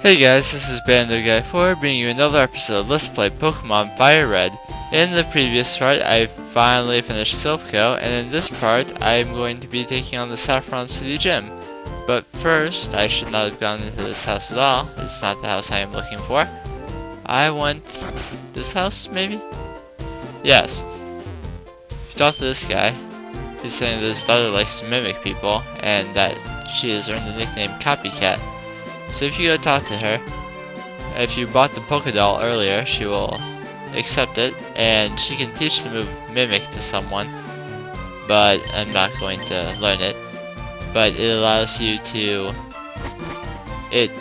Hey guys, this is Bando Guy 4 bringing you another episode of Let's Play Pokemon FireRed. In the previous part, I finally finished Silph and in this part, I'm going to be taking on the Saffron City gym. But first, I should not have gone into this house at all. It's not the house I am looking for. I want this house, maybe? Yes. If you talk to this guy, he's saying that his daughter likes to mimic people, and that she has earned the nickname Copycat. So if you go talk to her, if you bought the Pokédoll earlier, she will accept it, and she can teach the move Mimic to someone, but I'm not going to learn it. But it allows you to... It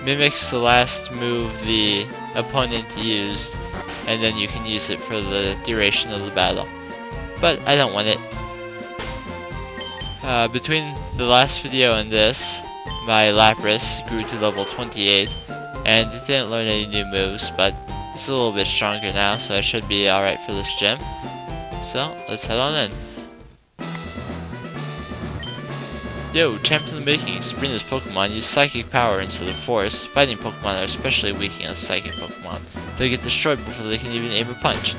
mimics the last move the opponent used, and then you can use it for the duration of the battle. But I don't want it. Between the last video and this, my Lapras grew to level 28, and it didn't learn any new moves, but it's a little bit stronger now, so I should be alright for this gym. So, let's head on in. Yo, champ in the making, Sabrina's Pokemon use Psychic power instead of Force. Fighting Pokemon are especially weak against Psychic Pokemon. They get destroyed before they can even aim a punch.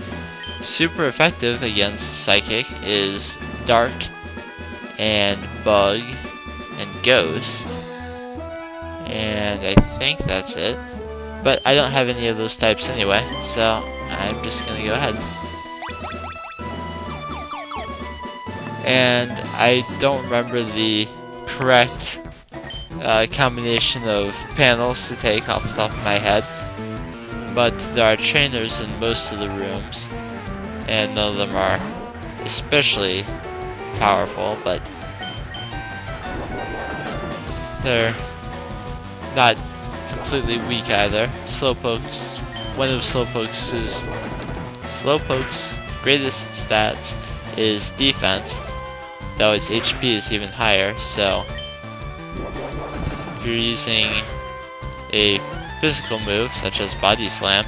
Super effective against Psychic is Dark, and Bug, and Ghost. And I think that's it. But I don't have any of those types anyway, so I'm just gonna go ahead. And I don't remember the correct combination of panels to take off the top of my head. But there are trainers in most of the rooms, and none of them are especially powerful, but they're not completely weak either. Slowpoke's greatest stats is defense, though its HP is even higher, so if you're using a physical move such as Body Slam,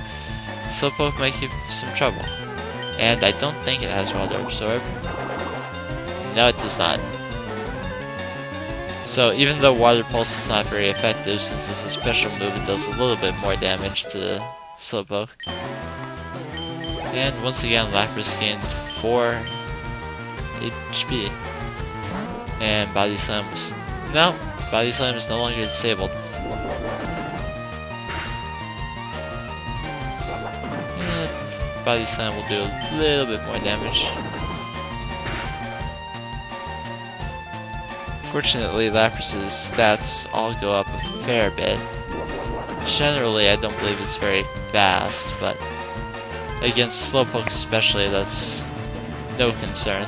Slowpoke might give you some trouble. And I don't think it has Water Absorb. No, it does not. So even though Water Pulse is not very effective, since it's a special move, it does a little bit more damage to the Slowpoke. And once again, Lapras gained 4 HP. And Body Slam was... No! Body Slam is no longer disabled. And Body Slam will do a little bit more damage. Fortunately, Lapras' stats all go up a fair bit. Generally, I don't believe it's very fast, but against Slowpoke especially, that's no concern.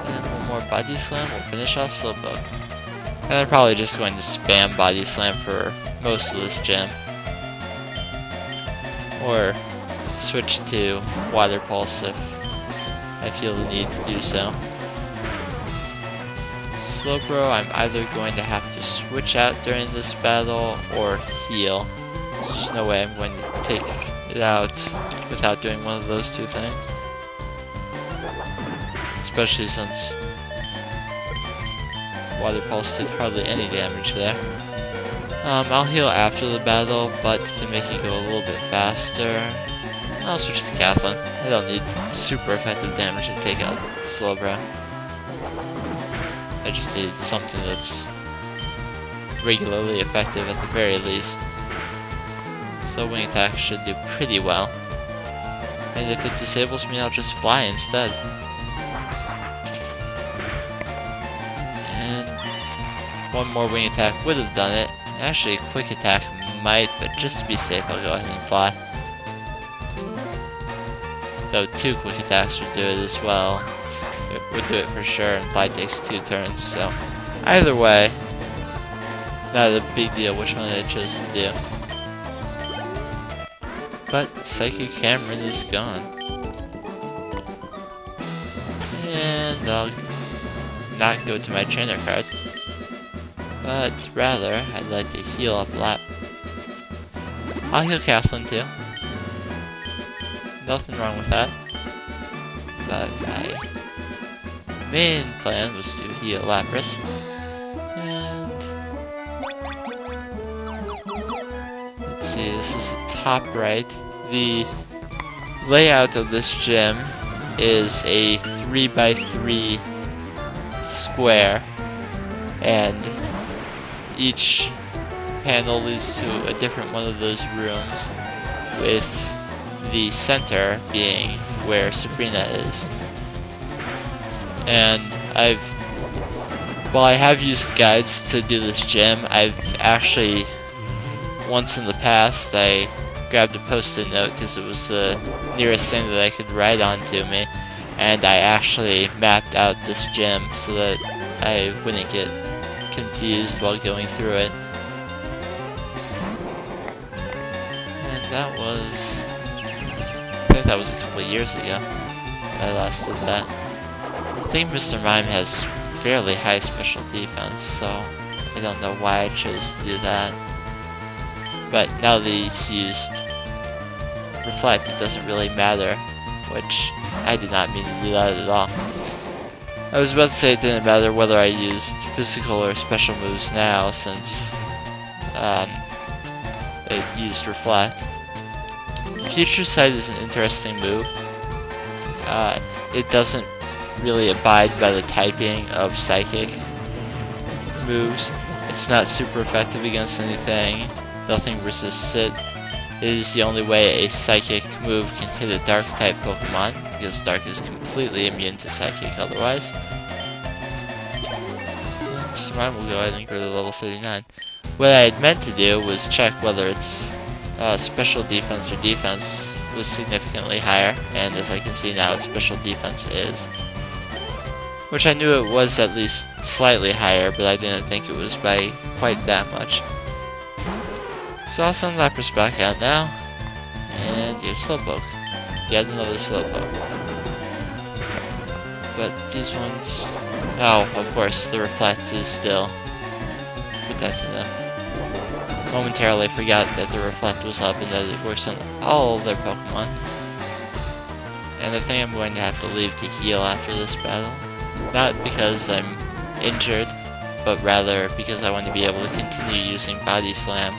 And one more Body Slam will finish off Slowpoke. And I'm probably just going to spam Body Slam for most of this gym. Or switch to Water Pulse if I feel the need to do so. Slowbro, I'm either going to have to switch out during this battle or heal. There's just no way I'm going to take it out without doing one of those two things. Especially since Water Pulse did hardly any damage there. I'll heal after the battle, but to make it go a little bit faster, I'll switch to Kathleen. I don't need super effective damage to take out Slowbro. I just need something that's regularly effective at the very least. So Wing Attack should do pretty well. And if it disables me, I'll just fly instead. And one more Wing Attack would have done it. Actually, Quick Attack might, but just to be safe, I'll go ahead and fly. Though 2 Quick Attacks would do it as well. It would do it for sure, and Fly takes 2 turns, so either way, not a big deal which one I chose to do. But Psychic Cameron is gone. And I'll not go to my trainer card, but rather I'd like to heal up a lot. I'll heal Kathleen too. Nothing wrong with that. But my main plan was to heal Lapras. And see, this is the top right. The layout of this gym is a 3x3 square, and each panel leads to a different one of those rooms, with the center being where Sabrina is. And while I have used guides to do this gym, I've actually, once in the past, I grabbed a post-it note because it was the nearest thing that I could write onto me, and I actually mapped out this gym so that I wouldn't get confused while going through it. And that was, I think that was a couple of years ago I last did that. I think Mr. Mime has fairly high special defense, so I don't know why I chose to do that. But now that he's used Reflect, it doesn't really matter, which I did not mean to do that at all. I was about to say it didn't matter whether I used physical or special moves now, since it used Reflect. Future Sight is an interesting move. It doesn't really abide by the typing of psychic moves. It's not super effective against anything. Nothing resists it. It is the only way a psychic move can hit a dark type Pokemon, because dark is completely immune to psychic otherwise. Mr. Mime will go ahead and go to level 39. What I had meant to do was check whether its special defense or defense was significantly higher, and as I can see now, its special defense is. Which I knew it was at least slightly higher, but I didn't think it was by quite that much. So I'll send Lapras back out now, and here's Slowpoke. Yet another Slowpoke. But these ones... oh, of course, the Reflect is still protecting them. Momentarily forgot that the Reflect was up and that it works on all of their Pokemon. And I think I'm going to have to leave to heal after this battle. Not because I'm injured, but rather because I want to be able to continue using Body Slam.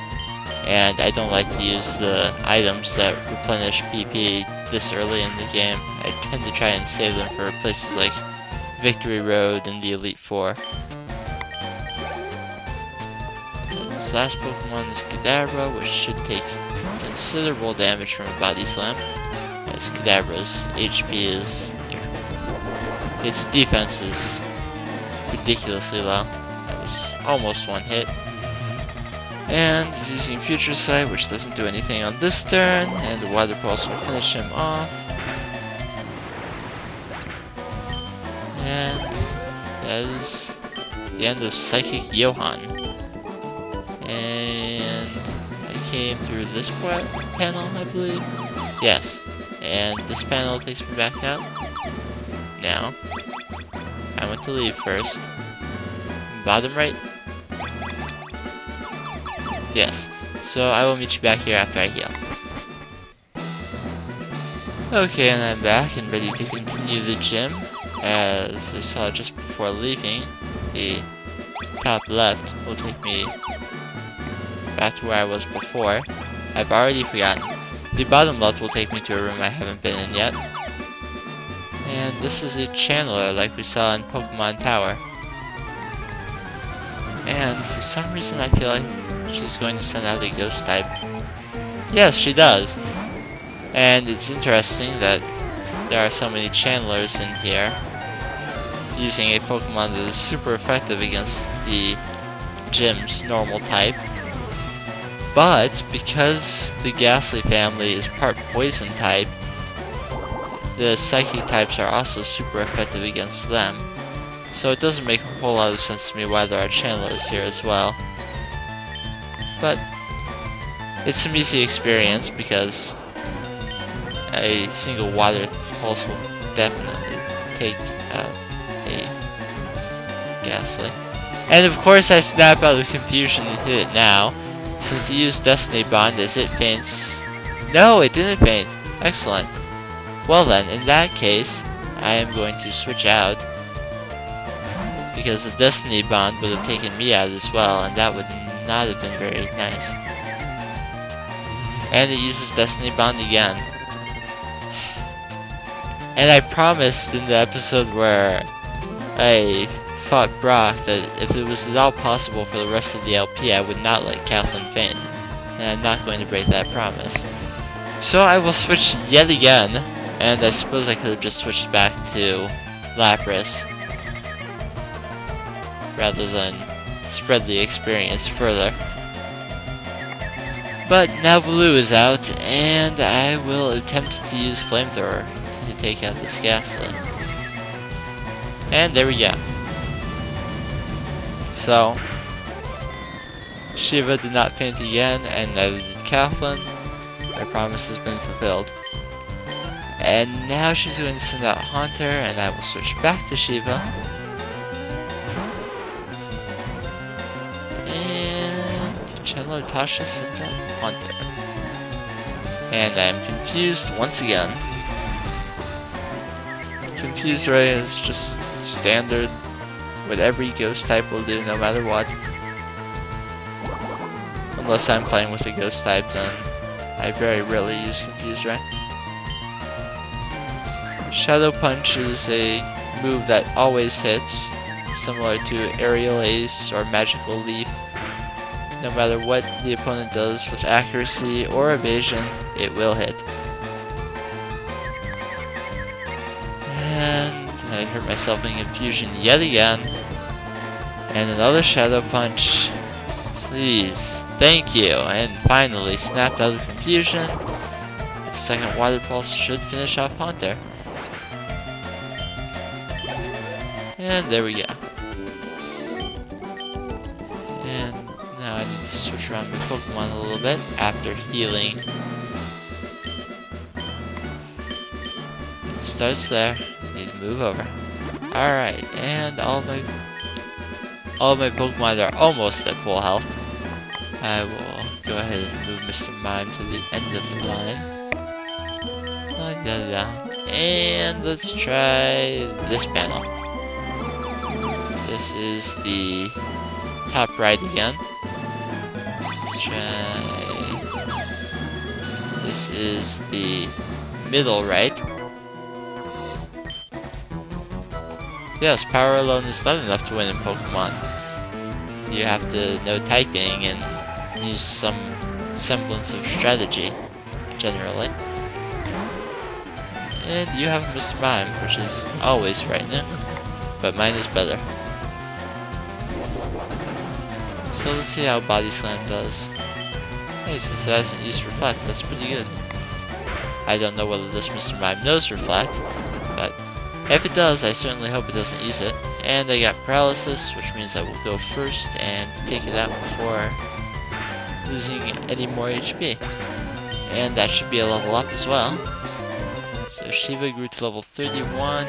And I don't like to use the items that replenish PP this early in the game. I tend to try and save them for places like Victory Road and the Elite Four. This last Pokemon is Kadabra, which should take considerable damage from a Body Slam, as Kadabra's HP is... its defense is ridiculously low. That was almost one hit. And he's using Future Sight, which doesn't do anything on this turn, and the Water Pulse will finish him off. And that is the end of Psychic Johann. And I came through this panel, I believe. Yes. And this panel takes me back out. Now, I want to leave first. Bottom right? Yes. So I will meet you back here after I heal. Okay, and I'm back and ready to continue the gym. As I saw just before leaving, the top left will take me back to where I was before. I've already forgotten. The bottom left will take me to a room I haven't been in yet. And this is a channeler like we saw in Pokemon Tower. And for some reason I feel like she's going to send out a ghost type. Yes, she does. And it's interesting that there are so many channelers in here using a Pokemon that is super effective against the gym's normal type. But because the Ghastly family is part poison type, the psychic types are also super effective against them. So it doesn't make a whole lot of sense to me why there are channelers here as well. But it's some easy experience because a single water pulse will definitely take out a Ghastly. And of course I snap out of confusion and hit it now, since he used Destiny Bond as it faints. No, it didn't faint. Excellent. Well then, in that case, I am going to switch out, because the Destiny Bond would have taken me out as well, and that would not have been very nice. And it uses Destiny Bond again. And I promised in the episode where I fought Brock that if it was at all possible for the rest of the LP, I would not let Kathleen faint. And I'm not going to break that promise. So I will switch yet again, and I suppose I could have just switched back to Lapras rather than spread the experience further. But now Blue is out, and I will attempt to use Flamethrower to take out this Ghastly. And there we go. So, Shiva did not faint again, and neither did Kathleen. My promise has been fulfilled. And now she's going to send out Haunter, and I will switch back to Shiva. And Chenlo Tasha sent out Haunter. And I'm confused once again. Confused Ray is just standard. What every ghost type will do no matter what. Unless I'm playing with a ghost type, then I very rarely use Confuse Ray. Shadow Punch is a move that always hits, similar to Aerial Ace or Magical Leaf. No matter what the opponent does with accuracy or evasion, it will hit. And I hurt myself in Confusion yet again. And another Shadow Punch. Please. Thank you. And finally, snapped out of Confusion. The second Water Pulse should finish off Haunter. And there we go. And now I need to switch around my Pokemon a little bit after healing. It starts there. Need to move over. Alright, and all of my Pokemon are almost at full health. I will go ahead and move Mr. Mime to the end of the line. And let's try this panel. This is the top right again. Let's try... This is the middle right. Yes, power alone is not enough to win in Pokemon. You have to know typing and use some semblance of strategy, generally. And you have Mr. Mime, which is always frightening, but mine is better. So let's see how Body Slam does. Hey, since it hasn't used Reflect, that's pretty good. I don't know whether this Mr. Mime knows Reflect, but if it does, I certainly hope it doesn't use it. And I got Paralysis, which means I will go first and take it out before losing any more HP. And that should be a level up as well. So Shiva grew to level 31.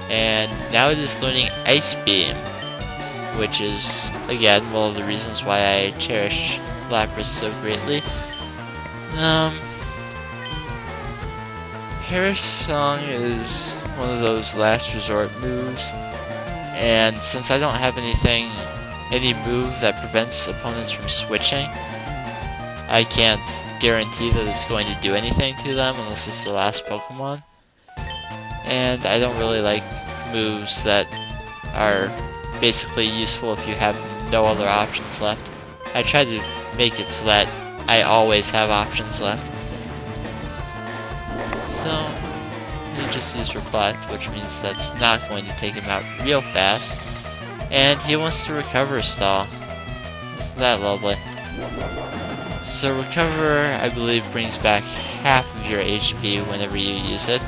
And now it is learning Ice Beam, which is, again, one of the reasons why I cherish Lapras so greatly. Paris Song is one of those last resort moves, and since I don't have any move that prevents opponents from switching, I can't guarantee that it's going to do anything to them unless it's the last Pokemon. And I don't really like moves that are basically useful if you have no other options left. I try to make it so that I always have options left. So, he just used Reflect, which means that's not going to take him out real fast. And he wants to Recover Stall. Isn't that lovely? So Recover, I believe, brings back half of your HP whenever you use it.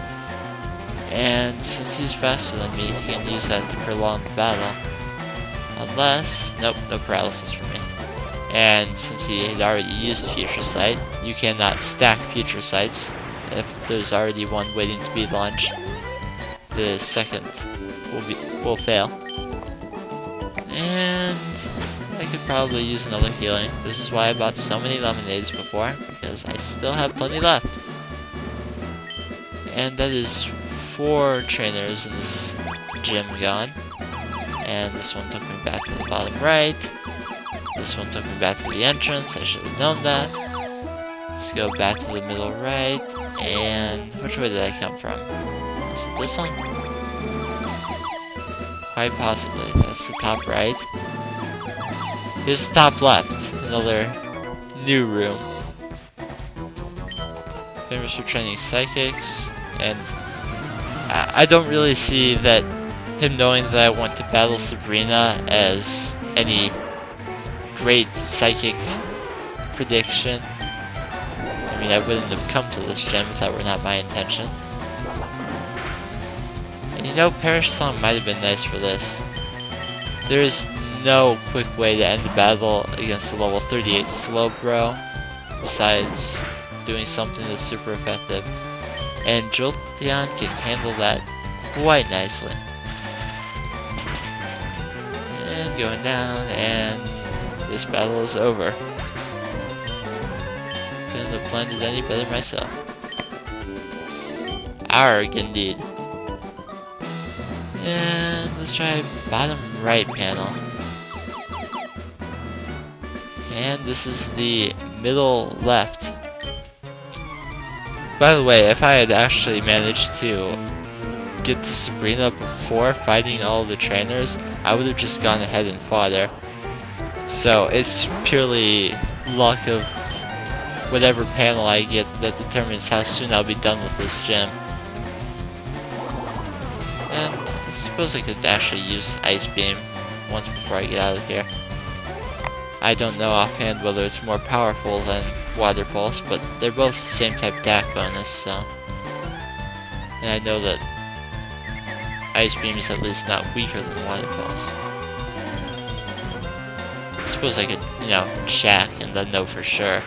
And since he's faster than me, he can use that to prolong the battle. Unless... nope, no paralysis for me. And since he had already used Future Sight, you cannot stack Future Sights. If there's already one waiting to be launched, the second will fail. And I could probably use another healing. This is why I bought so many lemonades before, because I still have plenty left. And that is 4 trainers in this gym gone. And this one took me back to the bottom right. This one took me back to the entrance. I should have known that. Let's go back to the middle right, and which way did I come from? Is it this one? Quite possibly. That's the top right. Here's the top left. Another new room. Famous for training psychics, and I don't really see that him knowing that I want to battle Sabrina as any great psychic prediction. I mean, I wouldn't have come to this gym if that were not my intention. And you know, Perish Song might have been nice for this. There's no quick way to end the battle against the level 38 Slowbro, besides doing something that's super effective. And Jolteon can handle that quite nicely. And going down, and this battle is over. Couldn't have planned it any better myself. Arg, indeed. And let's try bottom right panel. And this is the middle left. By the way, if I had actually managed to get to Sabrina before fighting all the trainers, I would have just gone ahead and fought her. So it's purely luck of whatever panel I get that determines how soon I'll be done with this gym. And I suppose I could actually use Ice Beam once before I get out of here. I don't know offhand whether it's more powerful than Water Pulse, but they're both the same type attack bonus, so... And I know that Ice Beam is at least not weaker than Water Pulse. I suppose I could, you know, check and then know for sure.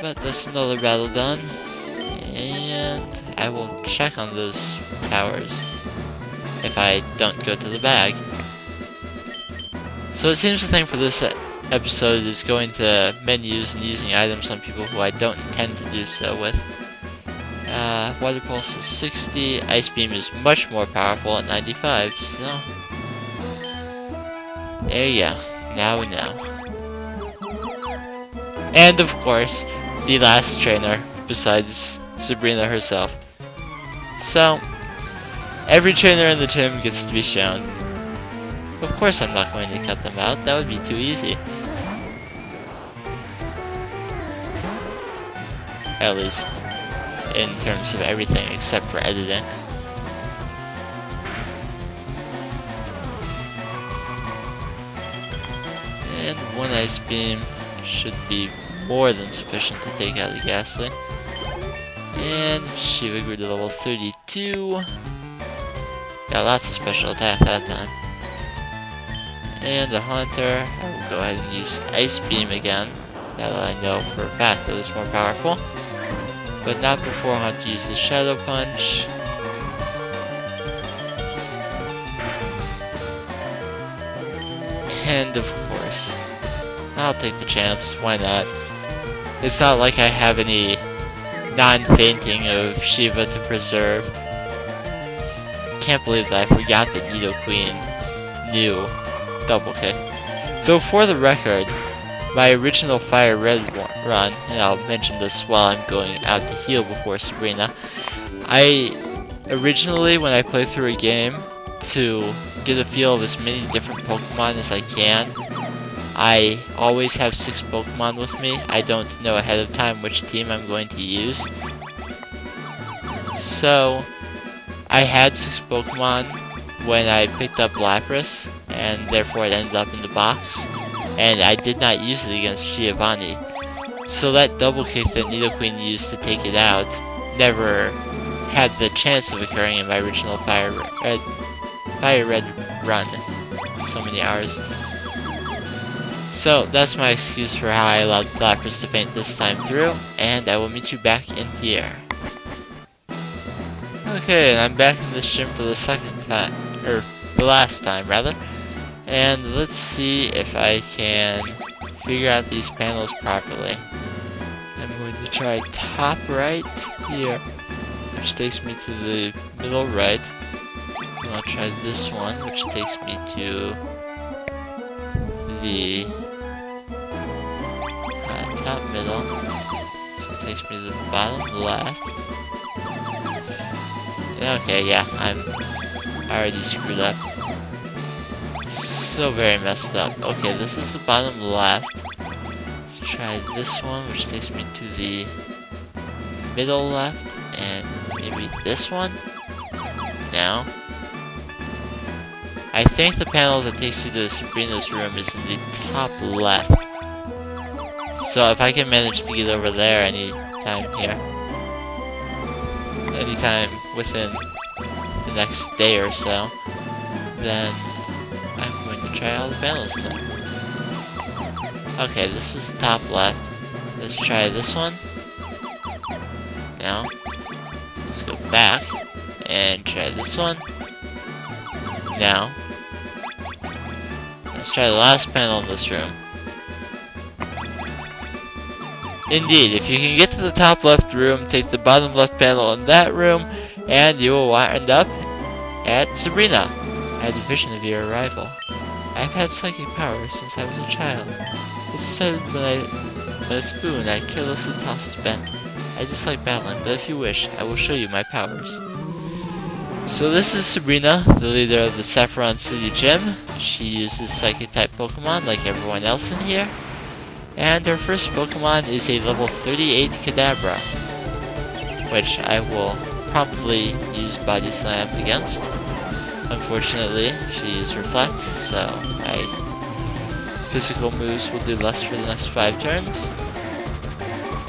But that's another battle done. And I will check on those powers if I don't go to the bag. So it seems the thing for this episode is going to menus and using items on people who I don't intend to do so with. Water Pulse is 60, Ice Beam is much more powerful at 95, so... There you go, now we know. And of course, the last trainer, besides Sabrina herself. So, every trainer in the gym gets to be shown. Of course I'm not going to cut them out, that would be too easy. At least, in terms of everything except for editing. And one Ice Beam should be more than sufficient to take out the Ghastly. And Shiva grew to level 32. Got lots of special attack that time. And the Haunter, I will go ahead and use Ice Beam again, now that I know for a fact that it's more powerful. But not before Haunter uses Shadow Punch. And of course, I'll take the chance, why not? It's not like I have any non-fainting of Shiva to preserve. Can't believe that I forgot that Nidoqueen knew Double Kick. Though for the record, my original FireRed run, and I'll mention this while I'm going out to heal before Sabrina, I originally, when I play through a game, to get a feel of as many different Pokemon as I can, I always have 6 Pokemon with me. I don't know ahead of time which team I'm going to use. So, I had 6 Pokemon when I picked up Lapras, and therefore it ended up in the box, and I did not use it against Giovanni. So that double kick that Nidoqueen used to take it out never had the chance of occurring in my original FireRed run. So many hours. So that's my excuse for how I allowed Lapras to faint this time through, and I will meet you back in here. Okay, and I'm back in this gym for the second time, or the last time rather. And let's see if I can figure out these panels properly. I'm going to try top right here, which takes me to the middle right. And I'll try this one, which takes me to the top me to the bottom left. Okay, yeah, I already screwed up. So very messed up. Okay, this is the bottom left. Let's try this one, which takes me to the middle left, and maybe this one? No. I think the panel that takes you to Sabrina's room is in the top left. So if I can manage to get over there anytime within the next day or so, then I'm going to try all the panels in there. Okay, this is the top left. Let's try this one. No. Let's go back and try this one. No. Let's try the last panel in this room. Indeed, if you can get to the top left room, take the bottom left panel in that room, and you will end up at Sabrina. I had a vision of your arrival. I've had psychic powers since I was a child. It started when a spoon I carelessly tossed bent. I dislike battling, but if you wish, I will show you my powers. So this is Sabrina, the leader of the Saffron City gym. She uses psychic type Pokemon like everyone else in here. And her first Pokemon is a level 38 Kadabra, which I will promptly use Body Slam against. Unfortunately, she used Reflect, so my physical moves will do less for the next 5 turns.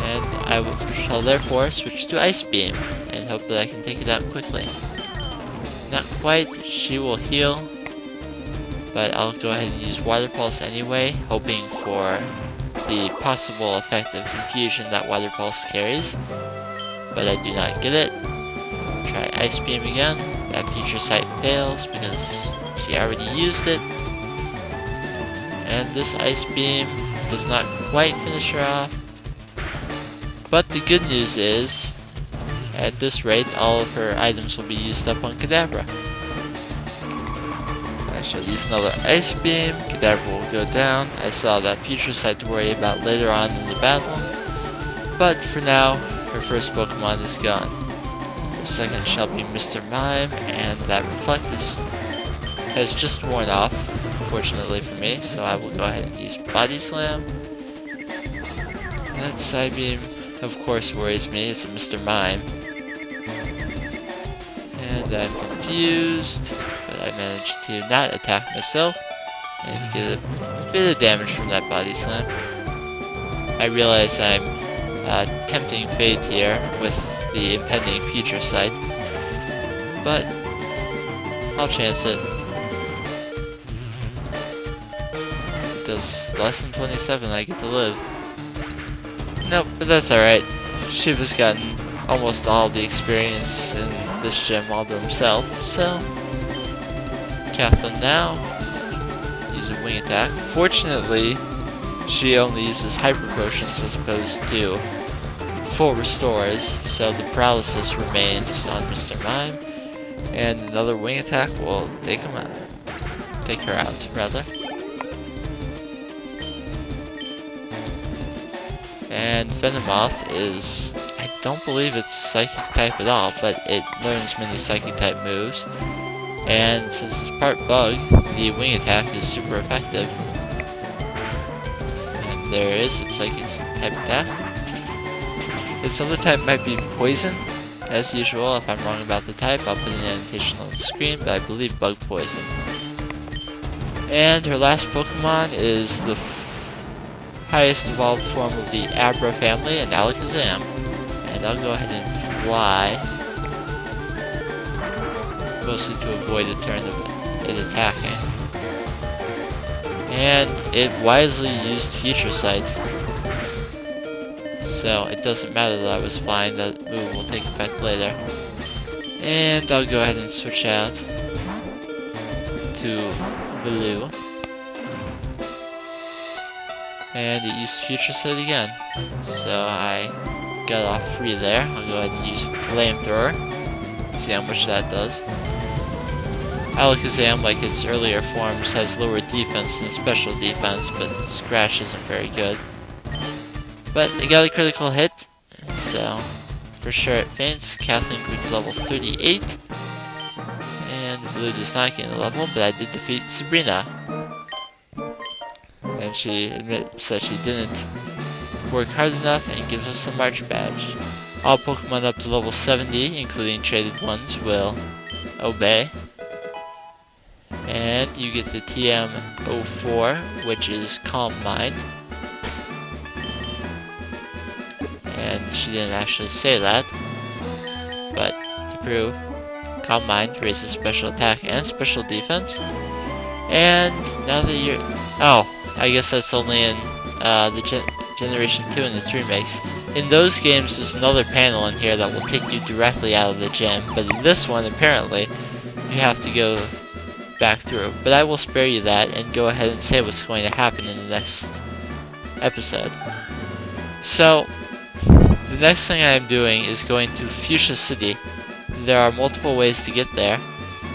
And I shall therefore switch to Ice Beam, and hope that I can take it out quickly. Not quite, she will heal, but I'll go ahead and use Water Pulse anyway, hoping for the possible effect of confusion that Water Pulse carries, but I do not get it. I'll try Ice Beam again. That Future Sight fails because she already used it, and this Ice Beam does not quite finish her off. But the good news is, at this rate, all of her items will be used up on Kadabra. I shall use another Ice Beam. Kadabra will go down. I still have that Future Sight to worry about later on in the battle. But for now, her first Pokemon is gone. Her second shall be Mr. Mime, and that Reflect has just worn off, fortunately for me, so I will go ahead and use Body Slam. That Side Beam, of course, worries me. It's a Mr. Mime. And I'm confused, but I managed to not attack myself and get a bit of damage from that Body Slam. I realize I'm tempting fate here with the impending Future Sight, but I'll chance it. It does less than 27, I get to live. Nope, but that's alright. Shiva's gotten almost all the experience in this gym all to himself, so Kathleen now use a wing attack. Fortunately, she only uses Hyper Potions as opposed to full restores, so the paralysis remains on Mr. Mime, and another wing attack will take her out, rather. And Venomoth is, I don't believe it's Psychic type at all, but it learns many Psychic type moves, and since it's part bug, the wing attack is super effective. And there is its Psychic type attack. Its other type might be Poison. As usual, if I'm wrong about the type, I'll put an annotation on the screen, but I believe Bug Poison. And her last Pokemon is the highest evolved form of the Abra family, an Alakazam. And I'll go ahead and fly, mostly to avoid a turn of it attacking. And it wisely used Future Sight, so it doesn't matter that I was flying, that move will take effect later. And I'll go ahead and switch out to Blue. And it used Future Sight again, so I got off free there. I'll go ahead and use Flamethrower, see how much that does. Alakazam, like its earlier forms, has lower defense than special defense, but Scratch isn't very good. But it got a critical hit, so for sure it faints. Kathleen grew to level 38. And Blue does not gain a level, but I did defeat Sabrina. And she admits that she didn't work hard enough and gives us the March badge. All Pokemon up to level 70, including traded ones, will obey. And you get the TM04, which is Calm Mind. And she didn't actually say that, but to prove, Calm Mind raises special attack and special defense. And now that you're... oh, I guess that's only in the Generation 2 and its remakes. In those games, there's another panel in here that will take you directly out of the gym, but in this one, apparently, you have to go back through. But I will spare you that and go ahead and say what's going to happen in the next episode. So, the next thing I'm doing is going to Fuchsia City. There are multiple ways to get there.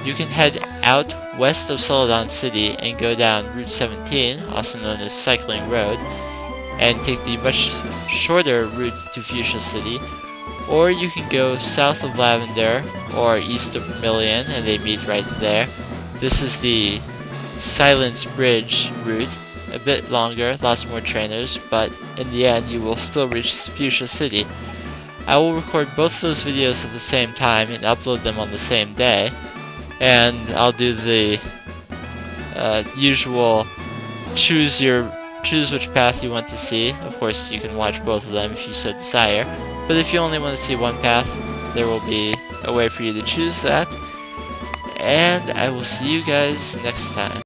You can head out west of Celadon City and go down Route 17, also known as Cycling Road, and take the much shorter route to Fuchsia City, or you can go south of Lavender or east of Vermilion and they meet right there. This is the Silence Bridge route, a bit longer, lots more trainers, but in the end you will still reach Fuchsia City. I will record both those videos at the same time and upload them on the same day, and I'll do the usual choose which path you want to see. Of course, you can watch both of them if you so desire, but if you only want to see one path, there will be a way for you to choose that. And I will see you guys next time.